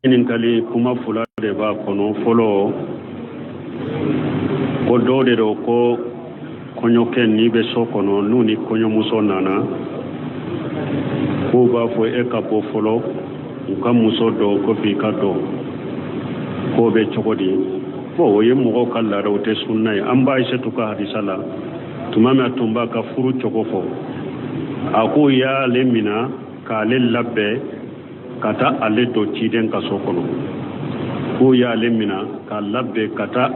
ninkali kuma fula de b'a kɔnɔ fɔlɔ ko dɔw de do ko kɔɲɔkɛ n'i bɛ so kɔnɔ n'u ni kɔɲɔmuso nana k'u b'a fɔ e ka bɔ fɔlɔ u ka muso dɔ ko f'i ka dɔn k'o bɛ cogo di o ye mɔgɔw ka laada o tɛ sunna ye an b'a Aisatu ka hadisa la tuma min a tun b'a ka furu cogo fɔ a ko y'ale minɛ k'ale labɛn ka taa ale don ciden ka so kɔnɔ k'o y'ale minɛ k'a labɛn ka taa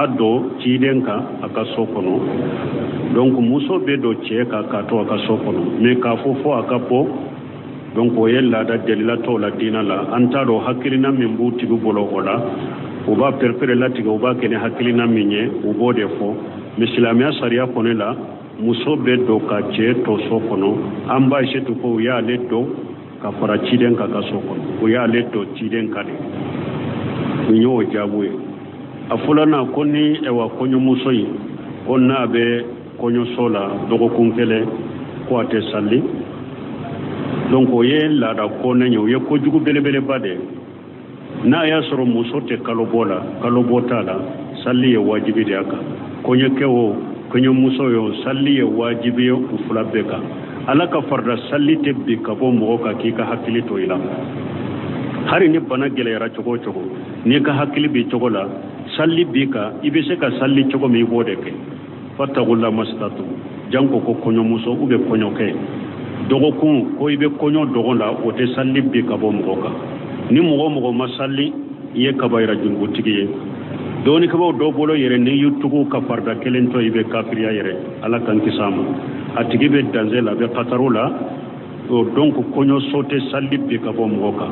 a don ciden kan a ka so kɔnɔ donc muso bɛ don cɛ kan k'a to a ka so kɔnɔ mais k'a fɔ a ka bɔ donc o ye laada jelilatɔw la diinɛ la an t'a dɔn hakilina min b'u tigi bolo o la u b'a perpérer latigɛ u b'a kɛ ni hakilina min ye u b'o de fɔ mais silamɛya sariya kɔnɔ la muso bɛ don ka cɛ to so kɔnɔ an b'a Aisatu ko u y'ale don ka fara ciden ka ka so kɔnɔ o y'ale don ciden ka de u y'o jaabu ye a filanan ko ni kɔɲɔmuso in ko n'a bɛ kɔɲɔso la dɔgɔkun kelen ko a tɛ sali donc o ye laada kɔnɛ ye o ye kojugu belebeleba de n'a y'a sɔrɔ muso tɛ kalobɔ la kalobɔ t'a la sali ye wajibi de a kan kɔɲɔkɛ o kɔɲɔmuso ye o sali ye wajibi ye u fila bɛɛ kan ala ka farida sali tɛ bi ka bɔ mɔgɔ kan k'i ka hakili to i la hari ni bana gɛlɛyara cogo o cogo n'i ka hakili bi cogo la sali bi kan i bɛ se ka sali cogo min i b'o de kɛ fattaqullaha mastata'tum janko ko kɔɲɔmuso ou bien kɔɲɔkɛ dɔgɔkun ko i bɛ kɔɲɔ dɔgɔ la o tɛ sali bi ka bɔ mɔgɔ kan ni mɔgɔ ma sali i ye kabayira jurugutigi ye dɔɔni kabaw dɔw bolo yɛrɛ n'i y'u tugu ka farida kelen to i bɛ kafiriya yɛrɛ ala k'an kisi a ma a tigi bɛ danger la a bɛ kataru la donc kɔɲɔso tɛ sali bi ka bɔ mɔgɔ kan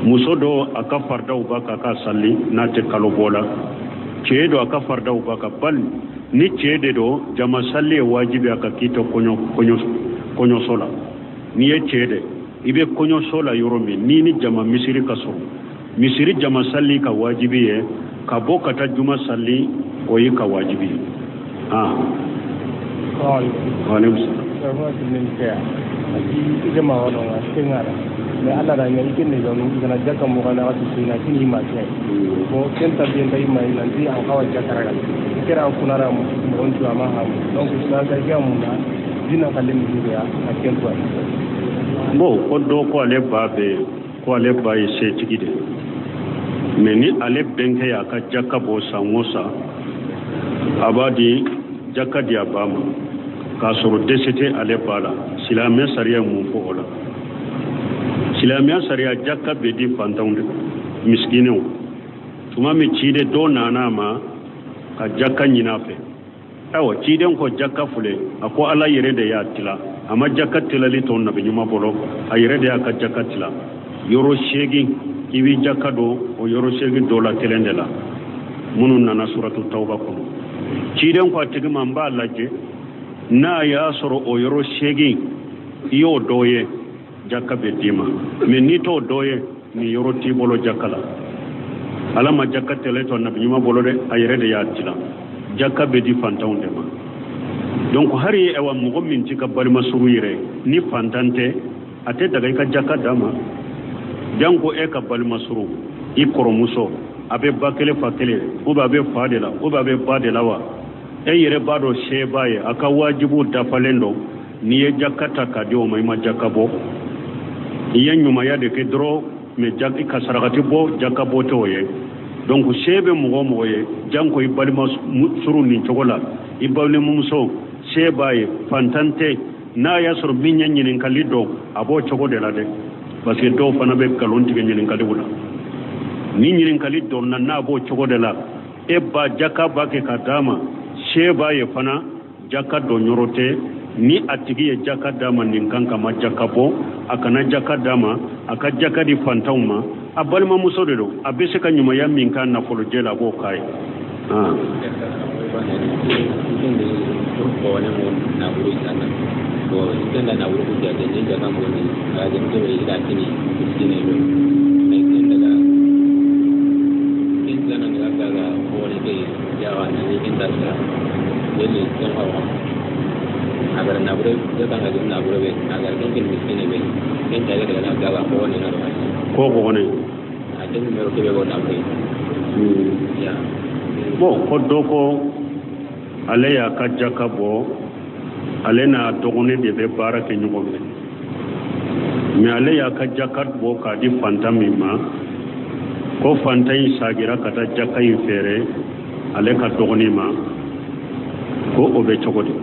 muso dɔ a ka faridaw b'a kan k'a sali n'a tɛ kalo bɔ la cɛ dɔ a ka faridaw b'a kan bali ni cɛ de don jama sali ye wajibi a kan k'i to kɔɲɔso la n'i ye cɛ de i bɛ kɔɲɔso la yɔrɔ min n'i ni jama misiri ka sɔrɔ misiri jama sali ka wajibi ye ka bɔ ka taa juma sali o ye ka wajibi ye mais ala da ngai kin ne ganu kana jaka mo kana watu sina kini ma sai ko kenta bien dai mai nanti an kawa jaka raga kira kunara mo onto ama ha donc sa ga ga mo na dina kalin duniya a ken to bo ko do ko ale ba yi se tigi de mais ni ale benke ya ka jaka bo sangosa abadi jaka dia bama ka soro desete ale bala silamɛ sariya mun fɔ o la silamɛya sariya jaka bɛ di fantanw de miskinɛw tuma min ciden dɔ nana ma ka jaka ɲini a fɛ ayiwa ciden ko jaka filɛ a ko ala yɛrɛ de y'a tila a ma jaka tilali tɔ nabi ɲuman bolo a yɛrɛ de y'a ka jaka tila yɔrɔ 8 i bɛ jaka don o yɔrɔ 8 dɔ la kelen de la minnu nana suratu tawba kɔnɔ ciden ko a tigi ma n b'a lajɛ n'a y'a sɔrɔ o yɔrɔ 8 i y'o dɔ ye jaka bɛ d'i ma mais n'i t'o dɔ ye ni yɔrɔ t'i bolo jaka la ala ma jaka tɛlɛ to nabi ɲuman bolo dɛ a yɛrɛ de y'a tila jaka bɛ di fantanw de ma donc hari mɔgɔ min t'i ka balimasuru yɛrɛ ni fantan tɛ a tɛ daga i ka jaka d'a ma janko e ka balimasuru i kɔrɔmuso a bɛ ba kelen fa kelen ou bien a bɛ fa de la ou bien a bɛ ba de la wa e yɛrɛ b'a dɔn se b'a ye a ka wajibu dafalen don n'i ye jaka ta k'a di o ma i ma jaka bɔ i ye ɲumanya de kɛ dɔrɔn mais ka sarakati bɔ jaka bɔ tɛ o ye donc se bɛ mɔgɔ ye janko i balimasuru nin cogo la i balimamuso se b'a ye fantan tɛ n'a y'a sɔrɔ min ye ɲininkali dɔn a b'o cogo de la dɛ parce que dɔw fana bɛ nkalon tigɛ ɲininkaliw la ni ɲininkali dɔnna n'a b'o cogo de la e ba jaka b'a kɛ ka d'a ma se b'a ye fana jaka dɔn yɔrɔ tɛ ni a tigi ye jaka d'a ma nin kan ka ma jaka bɔ a kana jaka d'a ma a ka jaka di fantanw ma a balimamuso de don a bɛ se ka ɲumanya min k'a nafolojɛ la a b'o k'a ye agar nabure jaka ngali nabure agar ken miskine be ken tare daga gawa ko ne na ko ne bon ko doko ale ya ka jaka bo ale na dogone de be barake nyugo me ale ya ka jaka bo ka di fantami ma ko fantai sagira kata jaka yin fere ale ka dogone ma ko obe chogodi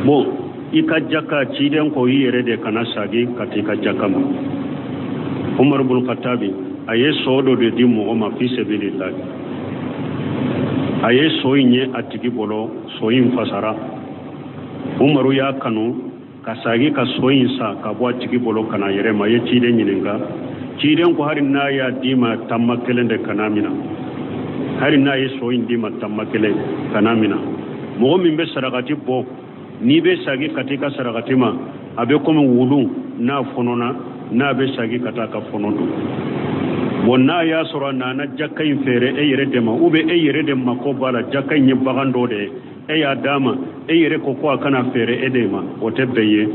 bon ika jaka chiden ko yere de kana sagi katika jaka ma Umar ibn Khattab aye sodo de di mo ma fi sabilillah aye soyinye atigi bolo soyin fasara Umaru ya kanu kasagi ka soyin sa ka bo atigi bolo kana yere ma ye chiden nyininga chiden ko harin na ya dima tamakelen de kanamina harin na ye soyin dima tamakelen kanamina mo min be sarakati bo ni be sagi katika sarakatima abe komi wulu na fonona na be sagi kataka fonondo wonna ya sura nana jakay fere e yere dema ube e yere dema ko bala jakay ni bagando de e ya dama e yere ko ko kana fere e dema o tebeye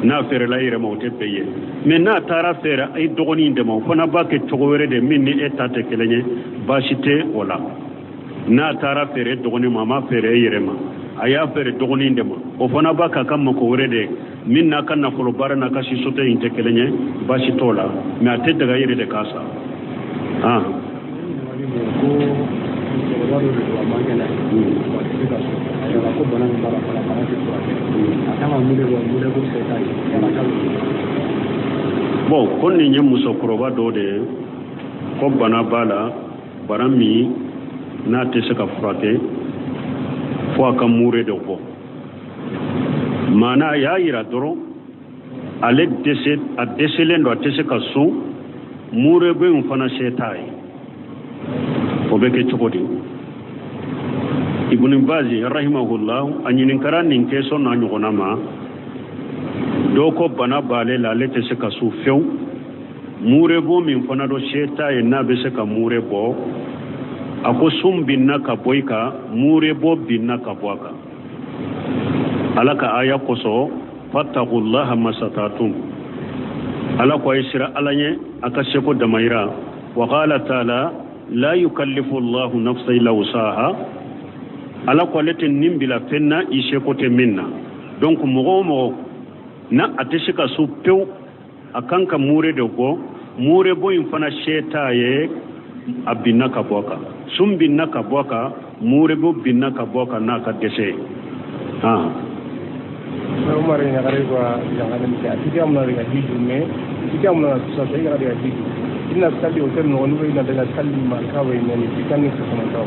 na fere la yere mo tebeye me na tara fere ay dogoni dema fona bake togowere de minni e tate kelenye bashite wala na tara fere dogoni mama fere e yere ma aya fere dogoni ndema o fana baka kam ko wurede minna kan na folo barana kashi sote inte kelenye bashi tola me ate daga yire de kasa bon konni nye muso koroba do de ko bana bala barami na te se ka frate fo aka mure de ko mana ya ira doro ale dese a deselendo atese ka su mure be un fana setai obeke chokodi ibn bazi rahimahullah anyinin karanin keso na nyogona ma doko bana bale la lete se ka su few mure bo min fana do setai na be se ka mure bo ako sum binna ka boyka mure bo binna ka boaka alaka aya koso fattaqullaha masatatum alako isra alanye akasheko damaira wa qala taala la yukallifu Allahu nafsan illa wusaha alako leten nimbila fenna isheko te minna donc mo na ateshika su pew akanka mure de go mure bo infana shetaye abinna ka boaka sumbi naka boka murebo binaka boka naka dese Umar ina gare kwa jangana mika tiga mna riga hiju me tiga mna sasa riga riga hiju ina skali hotel no nuwe ina daga skali makawe ina ni tikani sana tawo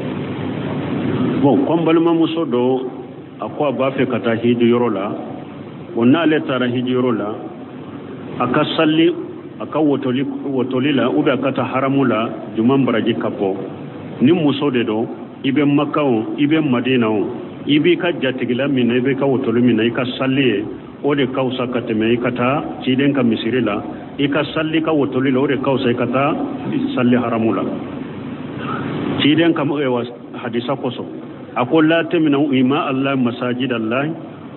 bon kombalma musodo akwa bafe kata hiju yorola wonna le tara hiju yorola akasalli akawotolila ube akata haramula juman baraji kapo ni musode do ibe makao ibe madinao ibe ka jatigila mina ibe ka wotolu mina ika salli o de kausa kateme ikata ciden ka misirila ika salli ka wotolila o de kausa ikata salli haramula ciden ka hadisa koso akol la temina ima allah masajid allah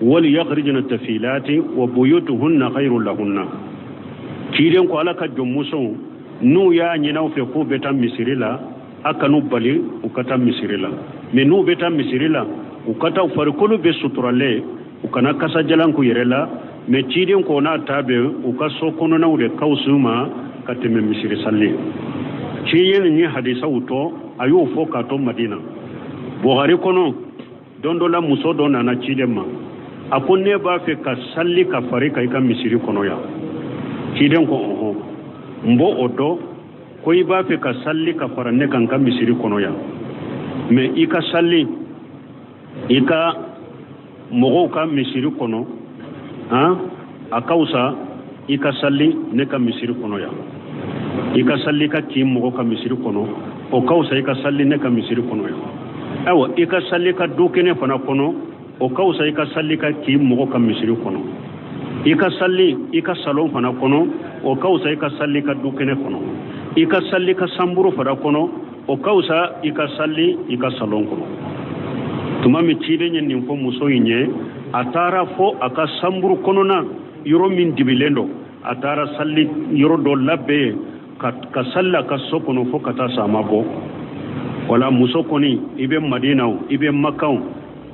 wal yakhrijuna tafilati wa buyutuhunna khairul lahunna ciden ko alaka jomuso nu ya nyina fe ko betam misirila akanu bali ukata misirila menu beta misirila ukata ufarikulu be suturale ukana kasa jalanku yerela me chidin ko na tabe ukaso kono na ude kausuma kateme misiri salli chiyen ni hadisa uto ayu fo kato madina buhari kono dondola muso dona na chidema akonne ba fe ka salli ka farika ika misiri kono ya chiden ko mbo odo ko iba fe ka salli ka faranne kan ka misiri kono ya me ika salli ika mogo ka misiri kono akausa ika salli ne ka misiri kono ya ika salli ka ki mogo ka misiri kono o kausa ika salli ne ka misiri kono ya awa ika salli ka dukene fana kono o kausa ika salli ka ki mogo ka misiri kono ika salli ika salon fana kono o kausa ika salli ka dukene kono ika salli ka samburu fara kono o kausa ika salli ika salon kono tuma mi chide nyen ninfo muso yinye atara fo aka samburu kono na yoro min dibilendo atara salli yoro do labbe ka salla ka sokono fo kata sama bo wala muso koni ibe madina ibe makka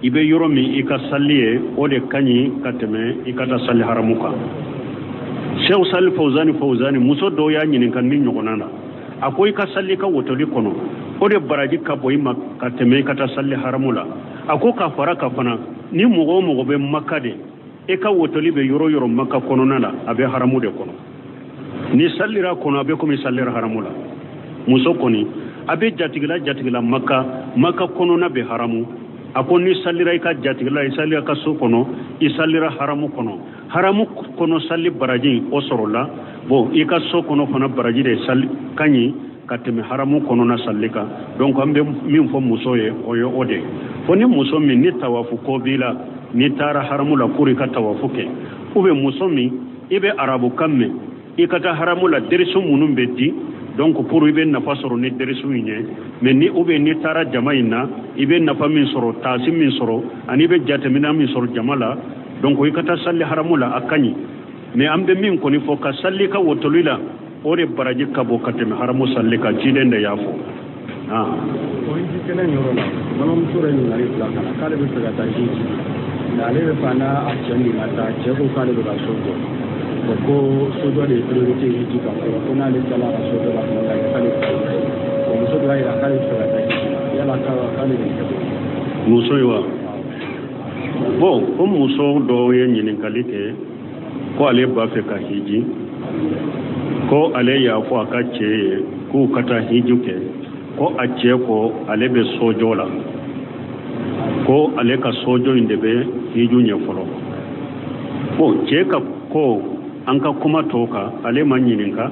ibe yoro mi ika salliye o de kanyi kateme ikata salli haramuka Sheikh Salih Fawzani muso do ya nyinin kan min nyogonana akoy ka salli ka wotoli kono o de baraji ka boy makka teme kata salli haramula ako ka fara ka fana ni mugo be makka de e ka wotoli be yoro makka kono nala abe haramu de kono ni sallira kono abe ko mi sallira haramula muso koni abe jatigila makka kono na be haramu ako ni sallira ka jatigila isallira ka so kono isallira haramu kono salli baraji o sorola bo ika so kono fana baraji de salli kanyi kateme haramu kono na sallika donc ambe min fo muso ye oyo ode foni muso min ni tawafu ko bila ni tara haramu la kuri ka tawafu ke ube muso min ibe arabu kamme ikata haramu la derisu munum beddi donc pour ibe nafa soro ni derisu nye mais ni ube ni tara jamaina ibe nafa min soro tasim min soro ani be jatemina min soro jamala donc ikata salli haramu la akanyi mais ambe min koni fo ka salli ka wotolila ore baraji kabo kateme haramu sallika chidende yafo o inji kena nyoro la manom sura ni ngari la kana kale be saga ta ji na le fana a chani mata chego kale be sodo ko sodo le priority ji ka ko na le sala sodo la na kale ko sodo la kale saga ta ji ya la kale be muso yiwa bo ko muso do ye nyinin kalite ko ale ba fe ka hiji ko ale ya fo aka ce ko kata hijuke ko a ce ko ale be sojola ko ale ka sojo inde be hiju nye folo ko ce ka ko an ka kuma toka ale man yininka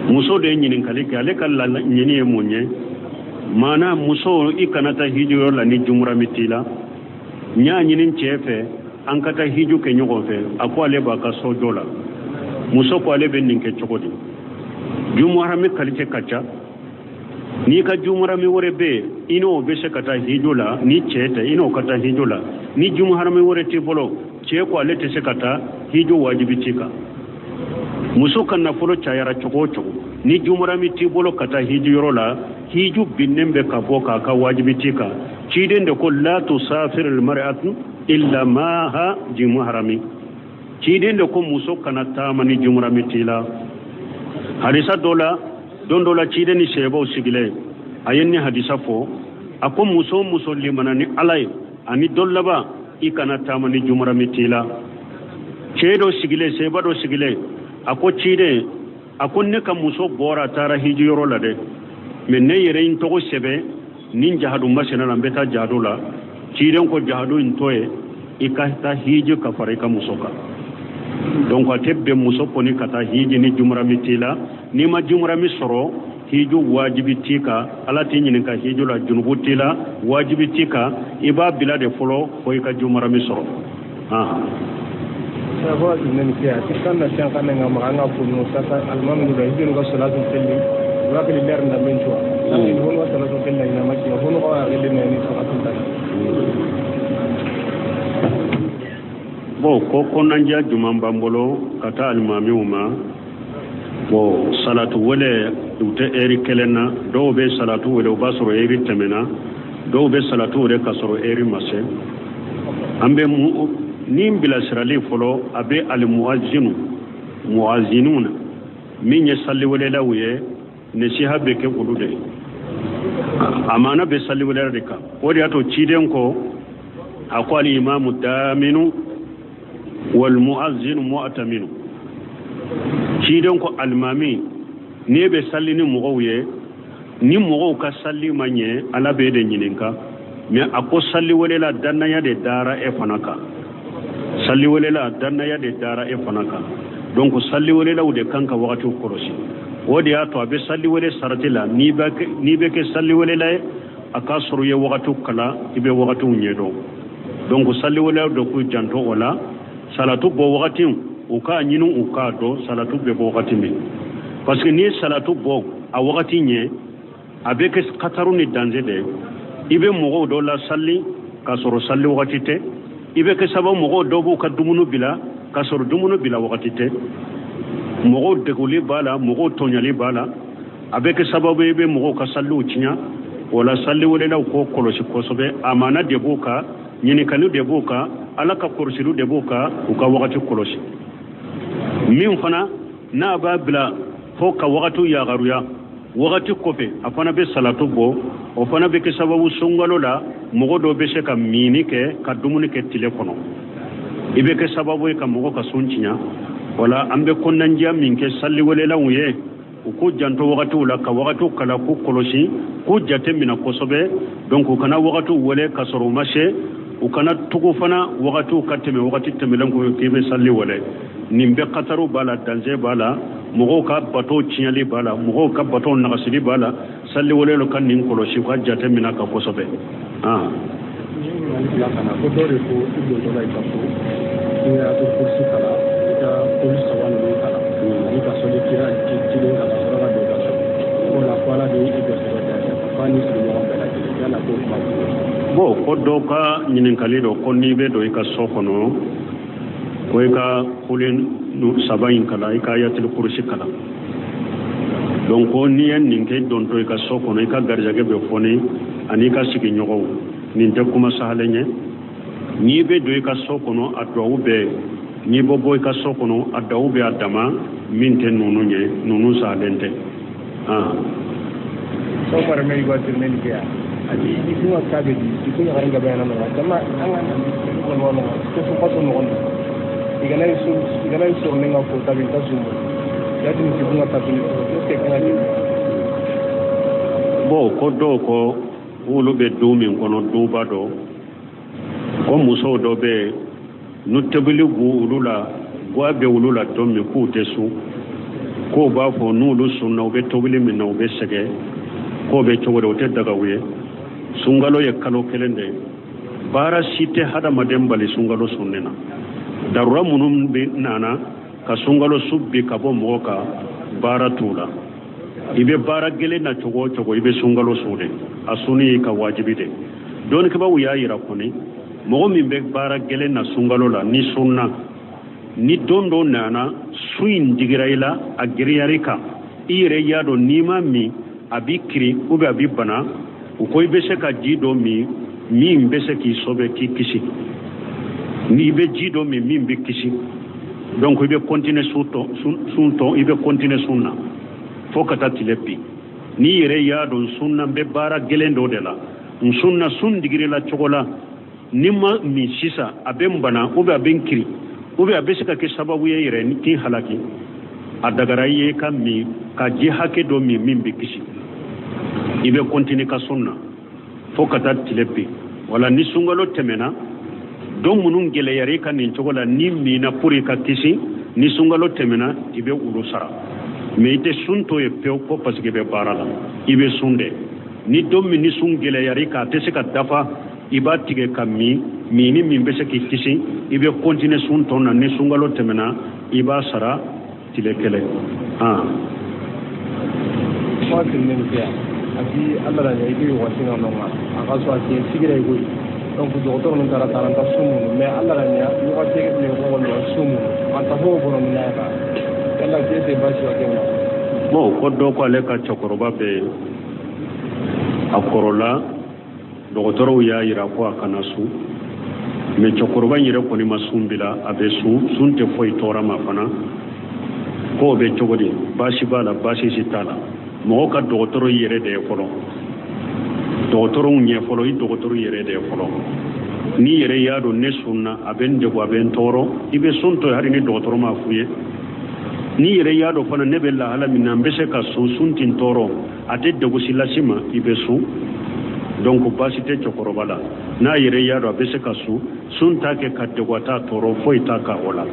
muso de yininka leke ale ka la nyini e munye mana muso ikanata hiju yola ni jumra mitila nya nyinin cefe an kata hiju ke nyogon fe ako ale ba ka sojola muso ko ale ben ninke chokodi jumara mi kalike kacha ni ka jumara mi wore be ino be se kata hijula ni chete ino kata hijula ni jumara mi wore ti bolo che ko ale te se kata hiju wajibi tika muso kan na folo chayara choko ni jumara mi ti bolo kata hiju yorola hiju binnembe ka boka ka wajibi tika chiden de ko la tusafir al mar'atu illa ma ha jumharami chiden de ko muso kana tamani jumra mitila hadisa dola chiden ni shebo sigile ayenni hadisa fo ako muso limanani alay ani dollaba ikana tamani jumra mitila chedo sigile seba do sigile ako chide ako ne ka muso bora tara hijiro la de men ne yere in to sebe nin jahadu masina na beta jadula chiden ko jahadu in toye ikata hiju ka fareka musoka donc atebbe muso koni kata hiji ni jumra mitila ni ma jumra mi soro hiju wajibi tika ala tinyi ka hiju la junubu tila wajibi tika iba bilade folo ko ka jumra mi soro sawa inen kiya tikana shankana ngamanga puno sasa almamu da hiju ga salatu tilli wa kali leer nda mencho ni hono salatu tilli na maki hono ko agele ni salatu tilli bo ko konanja juman bambolo kata almami uma bo salatu wala ute eri kelena do be salatu wala basoro eri temena do be salatu wala kasoro eri mase ambe ni bila sirali folo abe al muazzinuna min yasalli wala lawiye ne shihabe ke kulude amana be salli wala rika wodi ato ciden ko akwali imamu daminu wal muazzin mu'taminu ciden ko almami ne be salli ni mugawiye ni mugaw ka salli manye ala be de nyininka me ako salli wala danna ya de dara e fanaka salli wala danna ya de dara e fanaka donc salli wala de kanka wakati korosi wodi ato abe salli wala saratila ni be ke salli wala aka suru ye wakati kala ibe wakati nyedo donc salli wala do ku janto wala salatu bo wakati o ka nyinu o ka do salatu be bo wakati mi parce que ni salatu bo a wakati nye abe ke kataru ni danger de ibe mogo do la salli ka soro salli wakati te ibe ke sabo mogo do bu ka dumunu bila kasor dumuno bila wakati te mogo deguli bala mogo tonyali bala avec sababu be mogo ka sallu tinya wala salli wala law ko kolosi kosobe amana de boka nyini kanu de boka ala ka korsilu de boka uka wakati kolosi min fana na ba bila fo ka wakati ya garuya wakati kofe afana be salatu bo o fana be ke sababu sungalo la mogo do be se ka mini ke ka dumuni ke telefono ibe ke sababu ka mogo ka sunchinya wala ambe konnanja min ke salli wala law ye ko janto wakati wala ka wakati kala ko kolosi ko jate mina kosobe donc kana wakati wala kasoro mashe ukana tugu fana wakati kateme wakati temelan ko kebe salli wala nimbe qataru bala danje bala mogo ka bato chinyali bala mogo ka bato nagasili bala salli wala lo kan nin kolosi ko jate mina ka kosobe la kana ko dore ko ido do lai kaso ya to kursi kala ita police tawan do kala ni ka so de kira ti ka so ra do ka so ko la kwala de ido so da fani su mo bela de la ko ma bo ko do ka nyinin kalido ko ni be do ka so kono ko ka kulen no sabayin kala ka yatil kursi kala donc ko ni en ninke don to ka so kono ka garjage be foni ani ka sigi nyogo nin te kuma sahalenye ni be do ka so kono adwa be ni bobo ka so kono adwa be adama min te nunu nye nunu sahalente so far me go to men kia adi di kuma kabe di kuma hanga bayana no dama anga ko no ko so ko no igana isu menga ko tabi ta sumo ya di kuma tabi ko ke kana ni bo ko do ko wulu be dumin kono duba do ko muso do be nuttabili bu ulula gwa be ulula to mi ku tesu ko ba fo nulu sunna be tobili min no be sege ko be cogodo te daga wiye sungalo ye kalo kelende bara site hada madembali sungalo sunnena darura munum be nana ka sungalo subbi ka bo moka bara tula ibe bara gele na cogo ibe sungalo sude asuni ka wajibi de don ke ba wuya yira koni mo min be bara gele na sungalo la ni sunna ni dondo nana suin digiraila agriyarika ire yado nima mi abikri ube abibana uko ibe se ka jido mi be se ki sobe ki kisi ni be jido mi be kisi donc ibe continuer sunto ibe continuer sunna fokata tilepi ni yere ya don sunna be bara gelendo de la sunna sun digire la chokola nimma mi sisa abembana ube abenkiri ube abesika ke sababu ye yere ni tin halaki adagara ye ka mi ka ji hake do mi be kisi ibe continue ka sunna fokata tilepi wala ni sungalo temena don munun gele yare kan ni chokola ni mi na puri ka kisi ni sungalo temena ibe urusara mais ite sunto e pew ko parce que be barala ibe sunde ni dommi ni sungele yari ka tese ka dafa iba tige kammi mini min be se ki kisi ibe continue sunto na ni sungalo temena iba sara tilekele ko tilmen ke ati Allah ya ibe wasina no ma aka so ati sigire go donc docteur non dara taranta sumu mais Allah ya yo ka tege ni ko wala sumu anta ho ko non ya ka kala jese bashi wakena bo ko do ko ale ka chokoroba be akorola dogotoro ya yira ko akana su me chokoroba yira ko ni masumbila abesu sunte foi tora mafana ko be chogodi bashi bala bashi sitala mo ka dogotoro yire de folo dogotoro nye folo i dogotoro yire de folo ni yire ya do ne sunna abende go aben toro ibe sunto hari ni dogotoro mafuye ni yere yado fana nebe la hala min ambese ka suntin toro ate de gusila sima ibesu donc basite chokorobala na yere yado abese ka sunta ke kadde gwata toro foi taka wala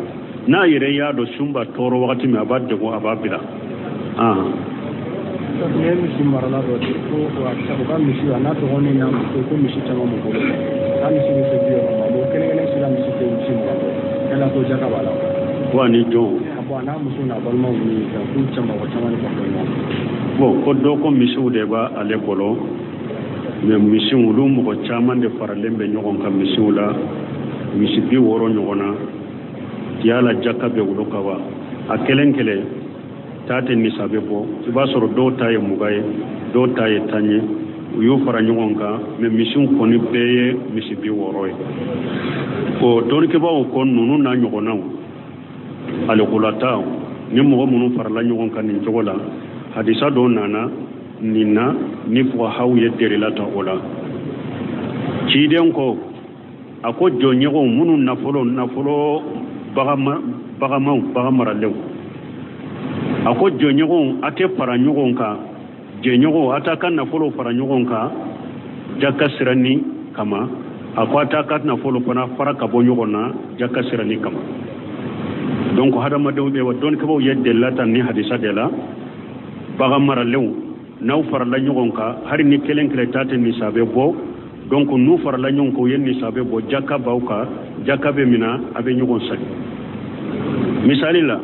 na yere yado sumba toro wakati me abadde go ababila ne misi marala do ko aksa ko misi ana to honi na ko misi tama mo ko ani sini se biyo ma mo kene sila misi ko misi mo kala ko jaka wala wani jo bwana muso na balma ni ka ku chama wa chama ni ko ko do ko misiw de ba ale bolo me misiw lu mo ko chama de faralembe nyogon kam misiw la misi bi woro nyogona yala jakka be wulo kawa a kelen kele tate ni sabe bo iba soro do taye mugaye do taye tanye uyu fara ɲɔgɔn kan mais misiw kɔni bɛɛ ye misi bi wɔɔrɔ ye o dɔɔnikɛbaw ko nunu n'a ɲɔgɔnnaw alikulataw ni mɔgɔ minnu farala ɲɔgɔn kan nin cogo la hadisa dɔ nana nin na ni fuqahaw ye derela ta o la ciden ko a ko jɔnɲɛgɛnw minnu nafolo bagan maralew a ko jɔnɲɛgɛnw a tɛ fara ɲɔgɔn kan jɛɲɔgɔn a t'a ka nafolo fara ɲɔgɔn kan jaka siranni kama a ko a t'a ka nafolo fana fara ka bɔ ɲɔgɔn na jaka siranni kama donc hadamadenw bɛ wa dɔɔnikɛbaw ye delila ta ni hadisa de la bagan maralew n'aw farala ɲɔgɔn kan hali ni kelen kelen ta tɛ nisabe bɔ donc n'u farala ɲɔgɔn kan u ye nisabe bɔ jaka b'aw kan jaka bɛ mina a bɛ ɲɔgɔn sagi misali la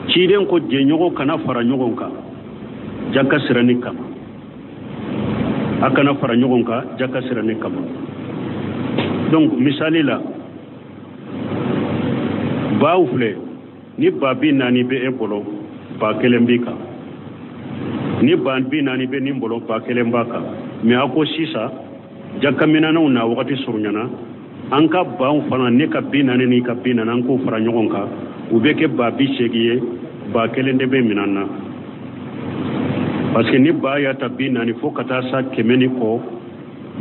ciden ko jɛɲɔgɔn kana fara ɲɔgɔn kan jaka siranni kama a kana fara ɲɔgɔn kan jaka siranni kama donc misali la baw filɛ ni ba bi naani bɛ e bolo ba kelen b'i kan ni ba bi naani bɛ nin bolo ba kelen b'a kan mais a ko sisan jakaminanaw na wagati surunyana an ka baw fana ne ka bi naani ni ka bi naani an k'o fara ɲɔgɔn kan u bɛ kɛ ba bi seegin ye ba kelen de bɛ minan na parce que ni ba y'a ta bi naani fo ka taa sa 100 ni kɔ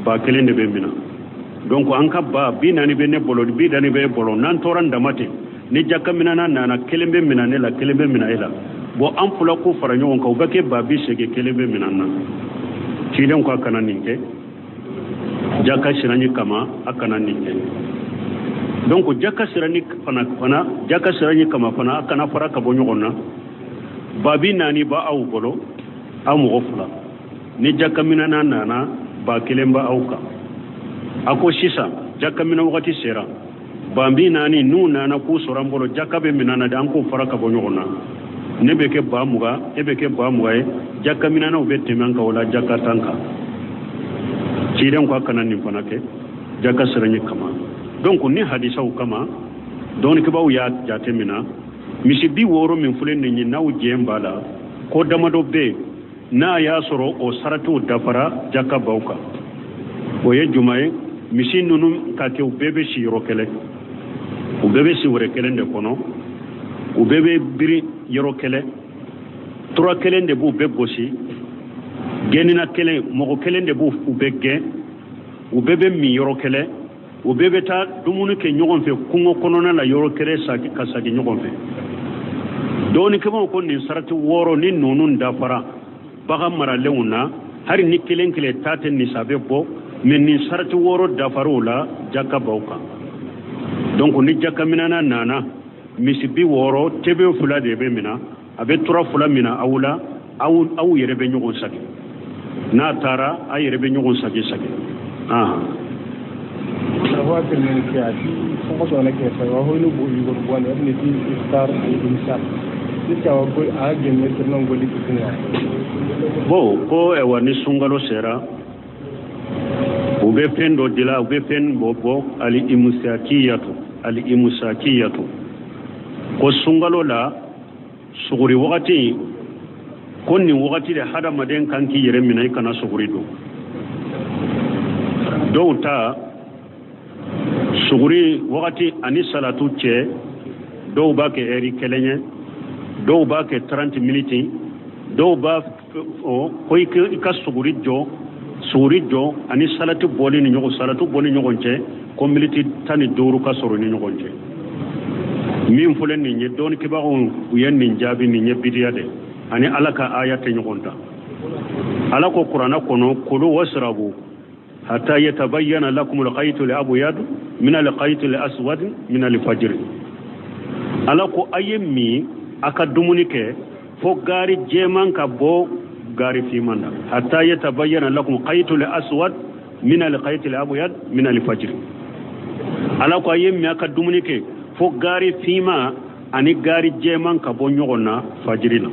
ba kelen de bɛ mina donc an ka ba bi naani bɛ ne bolo bi naani bɛ e bolo n'an tora n dama ten ni jakaminana nana kelen bɛ mina ne la kelen bɛ mina e la bon an fila ko fara ɲɔgɔn kan u bɛ kɛ ba bi seegin kelen bɛ minan na ciden ko a kana nin kɛ jaka siranni kama a kana nin kɛ donc jaka siranni kama fana a kana fara ka bɔ ɲɔgɔn na ba bi naani ba aw bolo aw mɔgɔ fila ni jakaminana nana ba kelen ba aw kan a ko sisan jakamina wagati sera ba bi naani n'u nana k'u sɔrɔ an bolo jaka bɛ minan na de an k'o fara ka bɔ ɲɔgɔn na ne bɛ kɛ ba 20 e bɛ kɛ ba 20 ye jakaminanaw bɛ tɛmɛ an kan o la jaka 10 kan ciden ko a kana nin fana kɛ jaka siranni kama donc ni hadisaw kama dɔɔnikɛbaw y'a jatemina misi bi wɔɔrɔ min filɛ nin ye n'aw jɛn b'a la ko damadɔ bɛ yen n'a y'a sɔrɔ o saratiw dafara jaka baw kan o ye juma ye misi ninnu ka kɛ u bɛɛ bɛ si yɔrɔ kelen u bɛɛ bɛ si wɛrɛ kelen de kɔnɔ u bɛɛ bɛ biri yɔrɔ kelen tura kelen de b'u bɛɛ gosi gɛnina kelen mɔgɔ kelen de b'u bɛɛ gɛn u bɛɛ bɛ min yɔrɔ kelen u bɛɛ bɛ taa dumuni kɛ ɲɔgɔn fɛ kungo kɔnɔna la yɔrɔ kelen ka sagi ɲɔgɔn fɛ dɔɔnikɛbaw ko nin sarati wɔɔrɔ ni ninnu dafara bagan maralenw na hali ni kelen kelen ta tɛ nisabe bɔ mais nin sarati wɔɔrɔ dafar'o la jaka b'aw kan donc ni jakaminana nana misi bi wɔɔrɔ tebe fila de bɛ mina a bɛ tura fila mina aw la aw yɛrɛ bɛ ɲɔgɔn sagi n'a taara a yɛrɛ bɛ ɲɔgɔn sagi waati min kɛ a ti fɔkɔ sɔrɔ kɛ fa wa holu bo yoro bo ne ne ti star e insa ti ka ko a gemme terno ngoli tinya bo ko e wani sungalo sera u bɛ fɛn dɔ dila u bɛ fɛn bɔ ali imusakiyatu ko sungalo la suguri wagati ko nin wagati de hadamaden kan k'i yɛrɛ minɛ i kana suguri don dɔw ta suguri wagati ani salatu cɛ dɔw b'a kɛ heure 1 ye dɔw b'a kɛ 30 minutes dɔw b'a ko i ka suguri jɔ ani salatu bɔli ni ɲɔgɔn cɛ ko minute 15 ka sɔrɔ ni ɲɔgɔn cɛ min fɔlen nin ye dɔɔnikɛbagaw u ye nin jaabi nin ye bidiya de ani ala ka aya tɛ ɲɔgɔn ta ala ko kuranɛ kɔnɔ kulu wasrabu hatta yatabayyana lakum al-khaytu al-abyad min al-khayti al-aswad min al-fajr ala ko aye mi aka dumuni kɛ fo gari jɛman ka bɔ gari fiman na hatta yatabayyana lakum khaytu al-aswad min al-khayti al-abyad min al-fajr ala ko aye mi aka dumuni kɛ fo gari fima ani gari jɛman ka bɔ ɲɔgɔn na fajiri na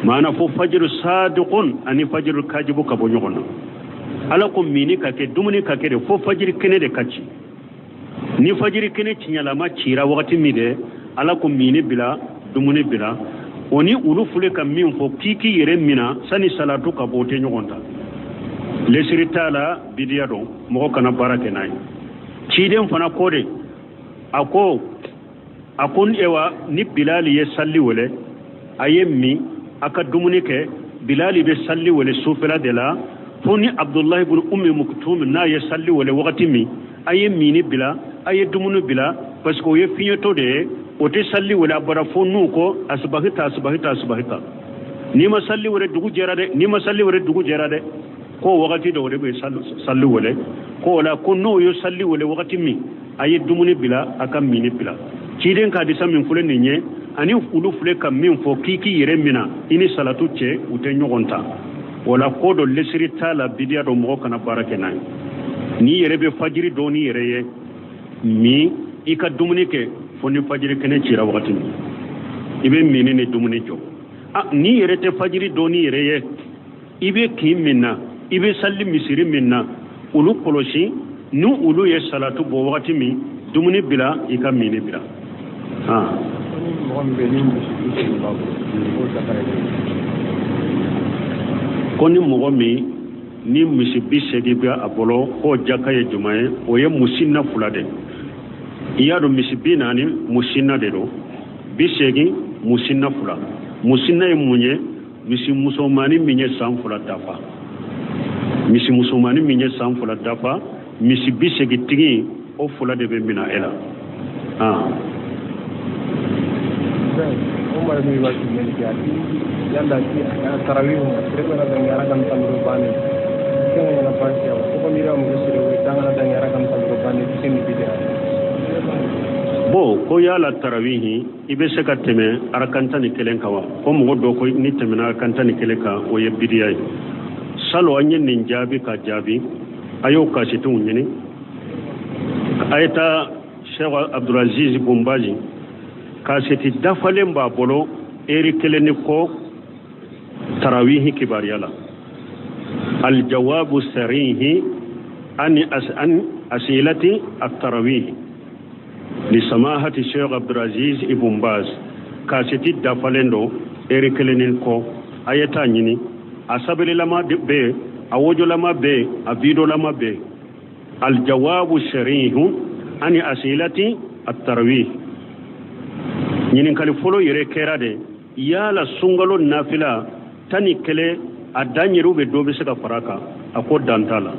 maana fo fajr sadiqun ani fajr kajibu ka bɔ ɲɔgɔn na ala ko mini ka kɛ dumuni ka kɛ de fo fajiri kɛnɛ de ka ci ni fajiri kene tiɲalama cira wagati min de ala ko mini bila dumuni bila oni ulu fule ka min fo kiki yere mina sani salatu ka bote ɲɔgɔn ta lesiri t'a la bidiya dɔn mɔgɔ kana baara kɛ n'a ye ciden fana ko de a ko ewa ni bilali ye salli wele a ye min a ka dumuni kɛ bilali bɛ salli wele sufɛla de la fo ni abdullahi ibn ummi muktum n'a ye salli wele wagati min a ye mini bila a ye dumuni bila parce que o ye fiɲɛtɔ de ye o tɛ salli wele a bara fo n'u ko asibahita ni ma salli wele dugu jɛra dɛ ko wagati dɔ de bɛ salli wele ko wala ko n'o ye salli wele wagati min a ye dumuni bila a ka mini bila ciden ka disa min filɛ nin ye ani ulu filɛ ka min fɔ k'i k'i yɛrɛ mina i ni salatu cɛ u tɛ ɲɔgɔn ta wala ko dɔ lesiri t'a la bidiya dɔ mɔgɔ kana baara kɛ n'a ye n'i yɛrɛ bɛ fajiri dɔn n'i yɛrɛ ye min i ka dumuni kɛ fo ni fajiri kɛnɛ cira wagati min i bɛ mini ni dumuni jɔ n'i yɛrɛ tɛ fajiri dɔn n'i yɛrɛ ye i bɛ kin min na i bɛ salli misiri min na olu kɔlɔsi ni olu ye salatu bɔ wagati min dumuni bila i ka mini bila ko ni mɔgɔ min ni misi 80 bɛ a bolo k'o jaka ye juma ye o ye musinna 2 de i y'a dɔn misi 40 musinna de don 80 musinna 2 musinna ye mun ye misi musomanin min ye san 2 dafa misi musomanin min ye san 2 dafa misi 80 tigi o 2 de bɛ mina e la Umar mi wa kimen ki ati yalla ki tarawih prepara da ngara kam tamru bani kenga na pasya ko mira mo sire we tanga da ngara kam tamru bani kini bidia bo ko yala tarawih ibe se ka teme arakanta ni kelen kawa ko mo do ko ni temena arakanta ni kelen ka o ye bidia salo anyen nin jabi ka jabi ayo ka situ nyini ayta Sheikh Abdulaziz Bombaji ka seti dafalen ba bolo eri keleni ko tarawih kibariyala al jawabu sarihi an asilati at-tarawih li samahati Sheikh Abdulaziz Ibn Baz ka seti dafalen do eri keleni ko ayata nyini asabili lama be awojo lama be abido lama be al jawabu sarihu an asilati at-tarawih ñinin kali folo yere kera de yala sungalo nafila tani kele adanyiru be do be se ka faraka ako dantala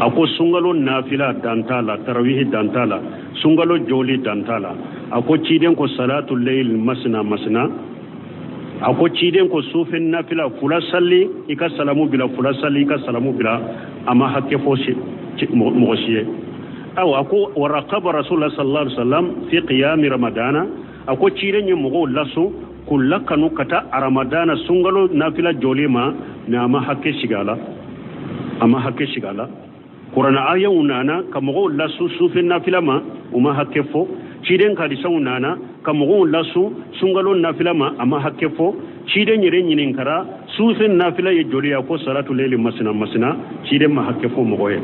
ako sungalo nafila dantala tarawih dantala sungalo joli dantala ako ciden ko salatul layl masna ako ciden ko sufin nafila fula salli ika salamu bila fula salli ika salamu bila ama hakke fo mo shiye aw ako waraqaba rasulullah sallallahu alaihi wasallam fi qiyam ramadana ako cirenye mogo laso kullakanu kata ramadana sungalo nafila jolima na ama hakke shigala qur'ana aya unana kamogo laso sufin nafila ma uma hakke fo ciden kadi saunana kamogo laso sungalo nafila ma ama hakke fo ciden yere nyinin kara sufin nafila ye joliya ko salatu layli masna ciden ma hakke fo mogo ye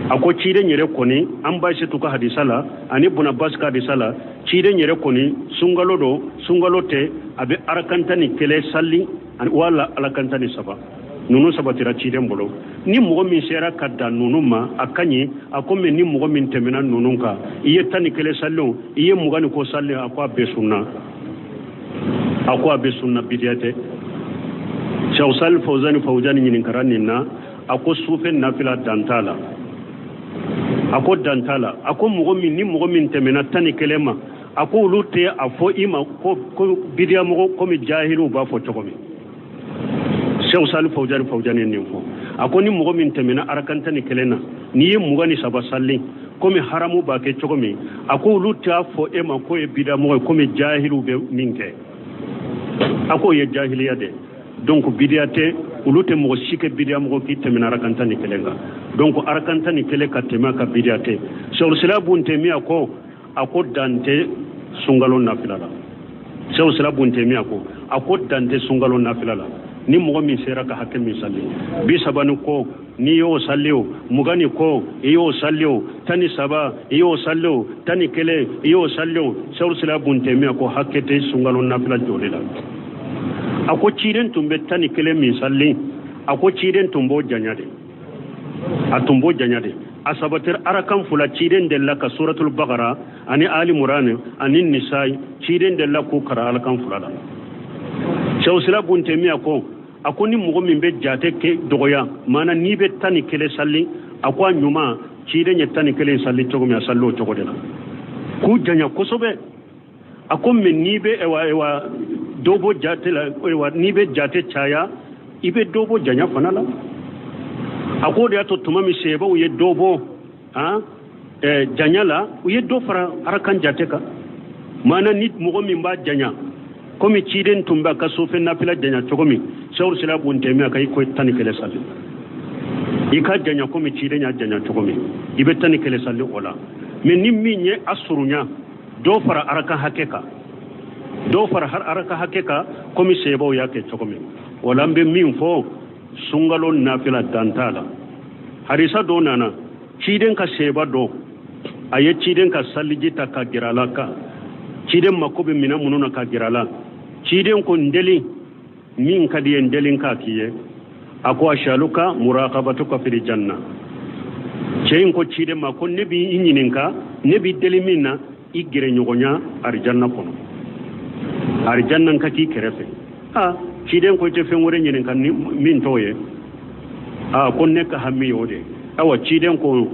ako ciden yere koni an ba shi tuka hadisala ani buna baska hadisala ciden yere koni sungalo te abe arakanta ni kele salli wala alakanta ni saba nunu sabatira ciden bolo ni mogo min sera kadda nunu ma akanye akome ni mogo min temena nunu ka iye tani kele sallo iye mugani ko salle akwa be sunna bidiyate shawsal fawzani nyinin karani na ako sufen nafila dantala ako dantala ako mogo min temena tani kelema ako ulute afo ima ko bidiya mogo komi jahilu ba fo chokomi Sheikh Salih Fawjani ninfo ako ni mogo min temena arakanta ni kelena ni ye mugani saba salli komi haramu ba ke chokomi ako ulute afo ema ko e bidiya mogo komi jahilu be minke ako ye jahiliya de donc bidiyate ulute mogo shike bidiya mogo ki temena arakanta ni kelenga donc arakanta ni kele ka tema ka bidiyate Sheikh Salih Temiya ko ako dante sungalo nafila la Sheikh Salih Temiya ko ako dante sungalo nafila la ni mɔgɔ min sera ka hakɛ min salli 30 ko ni y'o salli o 20 ko i y'o salli o 13 i y'o salli o 11 i y'o salli o Sawru Sila Buntemiya ko hakɛ tɛ sunkalo nafila jɔli la a ko ciden tun bɛ 11 min salli a ko ciden tun b'o janya de a tun b'o janya de a sabatir arakan fula ciden della ka suratul Baqara ani Ali Imran ani Nisa'i ciden della ko kara arakan fula la Sawru Sila Buntemiya ko a ko ni mɔgɔ min bɛ jate ke dɔgɔya mana ni bɛ 11 salli a ko a ɲuman ciden ye 11 salli cogo min a salli o cogo de la k'u janya kosɛbɛ a ko mɛ ni bɛ ewa dobo jate la ewa ni bɛ jate caya i bɛ dobo janya fana la a ko de y'a to tuma min sebaw ye dobo janya la u ye do fara arakan jate kan mana ni mɔgɔ min b'a janya komi ciden tun b'a ka sofe nafila janya cogo min Sawru Sila Buntemiya ka i ko 11 salli i ka janya komi ciden y'a janya cogo min i bɛ 11 salli o la mɛ ni min ye a surunya do fara arakan hakɛ kan do fara har arakan hakɛ kan komi sebaw y'a kɛ cogo min wala an bɛ min fɔ sunkalo nafila danta la harisa dɔ nana ciden ka seba dɔ a ye ciden ka saliji ta ka gira la kan ciden mako bɛ minɛn minnu na ka gira la ciden ko ndeli min ka di ye ndelin k'a k'i ye a ko ashaluka muraqabatuka fil janna cɛ in ko ciden ma ko ne b'i ɲininka ne b'i deli min na i gɛrɛ ɲɔgɔnya arijanna kɔnɔ arijanna ka k'i kɛrɛfɛ ciden ko i tɛ fɛn wɛrɛ ɲininka ni min t'o ye ko ne ka hami y'o de awa ciden ko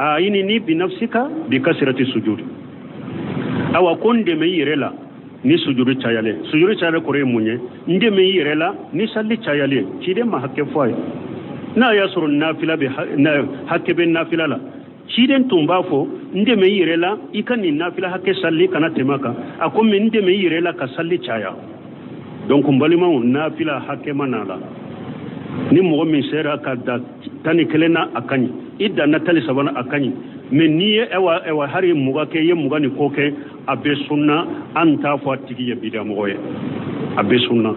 ayini ni binafsika bi kasrati sujudi awa ko ndeme yɛrɛ la ni sujudi cayale kɔrɔ ye mun ye ndeme yɛrɛ la ni salli cayale ciden ma hakɛ fɔ a ye n'a y'a sɔrɔ nafila bɛ hakɛ bɛ nafila la ciden tun b'a fɔ ndeme yɛrɛ la i ka nin nafila hakɛ salli kana tɛmɛ a kan a ko mɛ ndeme yɛrɛ la ka salli caya donc n balimaw nafila hakɛ ma na la ni mɔgɔ min sera ka da 11 na a ka ɲi i danna 13 na a ka ɲi mɛ n'i ye ewa hari muga kɛ i ye muga ni ko kɛ a bɛ sunna an t'a fɔ a tigi ye bidamɔgɔ ye a bɛ sunna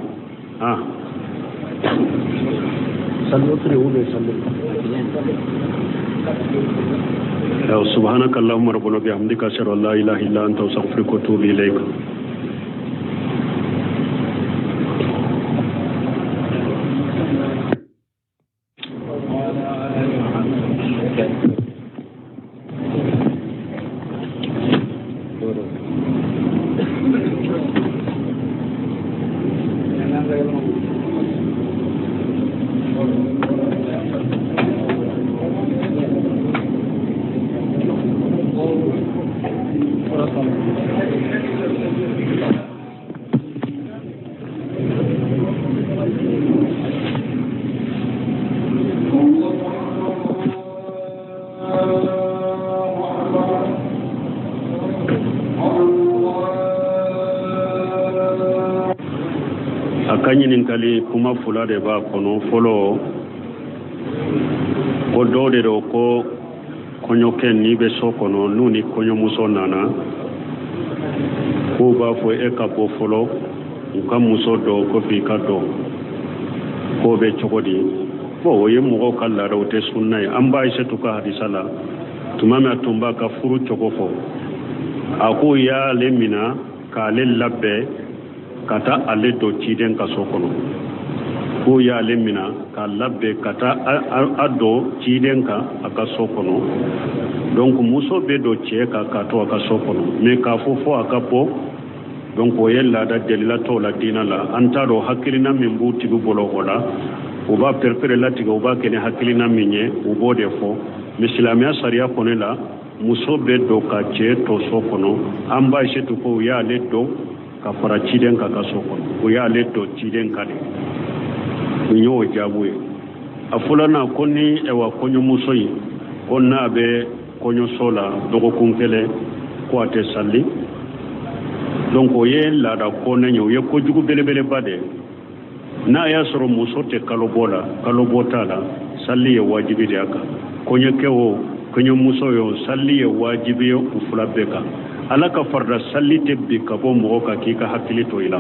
سبحانك اللهم ربنا بحمدك أشهد أن لا إله إلا أنت أستغفرك وأتوب إليك ɲininkali kuma fula de b'a kɔnɔ fɔlɔ ko dɔw de do ko kɔɲɔkɛ n'i bɛ so kɔnɔ n'u ni kɔɲɔmuso nana k'u b'a fɔ e ka bɔ fɔlɔ u ka muso dɔ ko f'i ka dɔn k'o bɛ cogo di o ye mɔgɔw ka laada o tɛ sunna ye an b'a Aisatu ka hadisa la tuma min a tun b'a ka furu cogo fɔ a ko y'ale minɛ k'ale labɛn ka taa ale don ciden ka so kɔnɔ k'o y'ale minɛ k'a labɛn ka taa a don ciden kan a ka so kɔnɔ donc muso bɛ don cɛ kan k'a to a ka so kɔnɔ mais k'a fɔ a ka bɔ donc o ye laada jelilatɔw la diinɛ la an t'a dɔn hakilina min b'u tigi bolo o la u b'a perepere latigɛ u b'a kɛ ni hakilina min ye u b'o de fɔ mais silamɛya sariya kɔni la muso bɛ don ka cɛ to so kɔnɔ an b'a Aisatu ko u y'ale don ka fara ciden ka so kɔnɔ o y'ale don ciden ka de u y'o jaabu ye a filanan ko ni kɔɲɔmuso in ko n'a bɛ kɔɲɔso la dɔgɔkun kelen ko a tɛ salli donc o ye laada kɔnɛ ye o ye kojugu belebeleba de n'a y'a sɔrɔ muso tɛ kalobɔ la kalobɔ t'a la salli ye wajibi de a kan kɔɲɔkɛ o kɔɲɔmuso ye o salli ye wajibi ye u fila bɛɛ kan ala ka farda salli te bi ka bɔ mɔgɔ ka k'i ka hakili to i la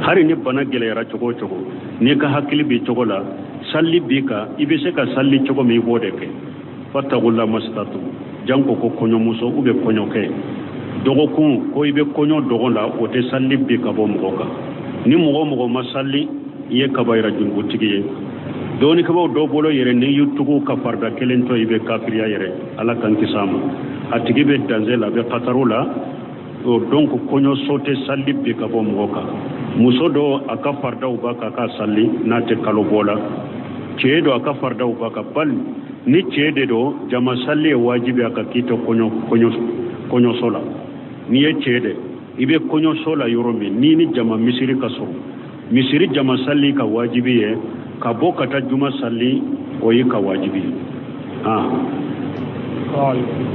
hari ni bana gɛlɛyara cogo o cogo n'i ka hakili bi cogo la salli bi ka i bɛ se ka salli cogo min i b'o de kɛ fattaqullaha mastata'tum janko ko kɔɲɔmuso ou bien kɔɲɔkɛ dɔgɔkun ko i bɛ kɔɲɔ dɔgɔ la o tɛ salli bi ka bɔ mɔgɔ kan ni mɔgɔ o mɔgɔ ma salli i ye kabayira junubutigi ye dɔɔni kabaw dɔw bolo yɛrɛ n'i y'u tugu ka farda kelen to i bɛ kafiriya yɛrɛ ala kan kisi a ma a tigi bɛ danger la a bɛ kataru la donc kɔɲɔso tɛ salli bi ka bɔ mɔgɔ kan muso dɔ a ka fardaw b'a kan a ka salli n'a tɛ kalo bɔ la cɛ dɔ a ka fardaw b'a kan bali ni cɛ de don jama salli ye wajibi a kan k'i to kɔɲɔso la n'i ye cɛ de i bɛ kɔɲɔso la yɔrɔ min n'i ni jama misiri ka sɔrɔ misiri jama salli ka wajibi ye ka bɔ ka taa juma salli o ye ka wajibi ye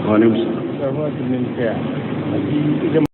waaleykum salaam